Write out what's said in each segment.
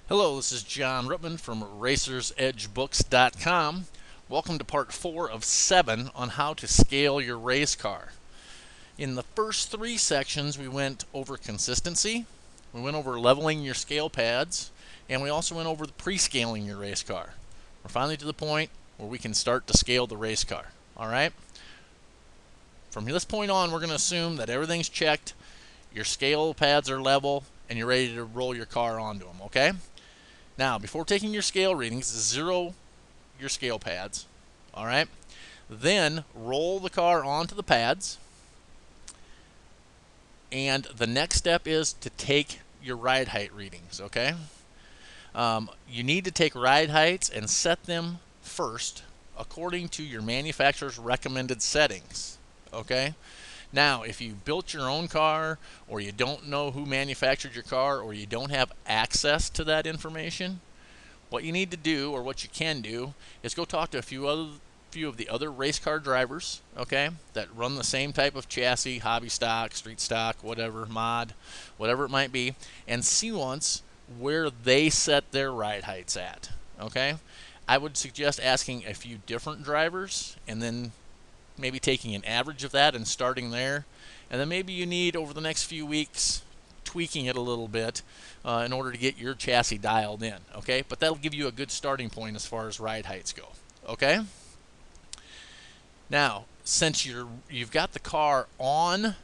Hello, this is Jon Roetman from RacersEdgeBooks.com. Welcome to part 4 of 7 on how to scale your race car. In the first 3 sections, we went over consistency, we went over leveling your scale pads, and we also went over the pre-scaling your race car. We're finally to the point where we can start to scale the race car. Alright? From this point on, we're going to assume that everything's checked, your scale pads are level, and you're ready to roll your car onto them, okay? Now, before taking your scale readings, zero your scale pads. All right. Then roll the car onto the pads. And the next step is to take your ride height readings. Okay. You need to take ride heights and set them first according to your manufacturer's recommended settings. Okay. Now, if you built your own car, or you don't know who manufactured your car, or you don't have access to that information, what you need to do, or what you can do, is go talk to a few of the other race car drivers, okay, that run the same type of chassis, hobby stock, street stock, whatever, mod, whatever it might be, and see once where they set their ride heights at, okay? I would suggest asking a few different drivers, and then maybe taking an average of that and starting there. And then maybe you need, over the next few weeks, tweaking it a little bit in order to get your chassis dialed in, okay? But that'll give you a good starting point as far as ride heights go, okay? Now, since you've got the car on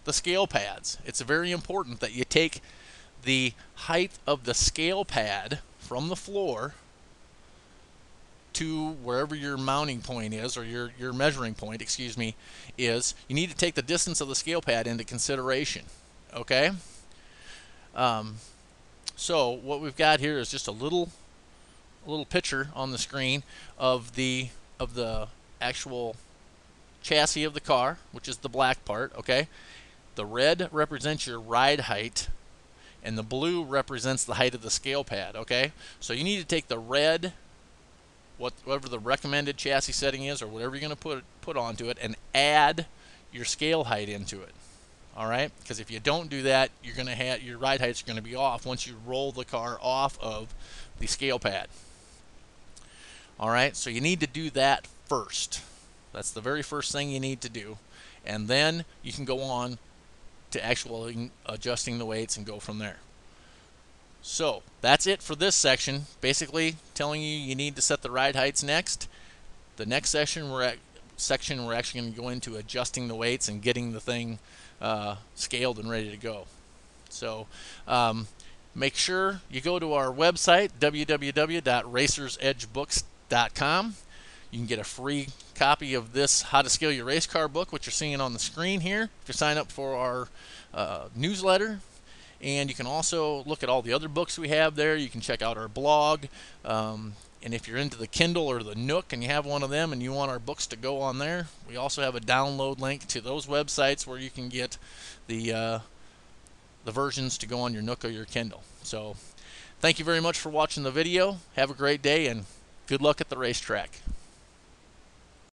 the scale pads, it's very important that you take the height of the scale pad from the floor to wherever your mounting point is, or your measuring point, excuse me, is. You need to take the distance of the scale pad into consideration, okay? So what we've got here is just a little picture on the screen of the actual chassis of the car, which is the black part, okay? The red represents your ride height, and the blue represents the height of the scale pad, okay? So you need to take the red, whatever the recommended chassis setting is, or whatever you're going to put onto it, and add your scale height into it. All right, because if you don't do that, you're going to have your ride heights are going to be off once you roll the car off of the scale pad. All right, so you need to do that first. That's the very first thing you need to do, and then you can go on to actually adjusting the weights and go from there. So that's it for this section. Basically telling you need to set the ride heights next. The next section we're actually going to go into adjusting the weights and getting the thing scaled and ready to go. So make sure you go to our website, www.racersedgebooks.com. You can get a free copy of this How to Scale Your Race Car book, which you're seeing on the screen here, if you sign up for our newsletter. And you can also look at all the other books we have there. You can check out our blog. And if you're into the Kindle or the Nook and you have one of them and you want our books to go on there, we also have a download link to those websites where you can get the versions to go on your Nook or your Kindle. So thank you very much for watching the video. Have a great day and good luck at the racetrack.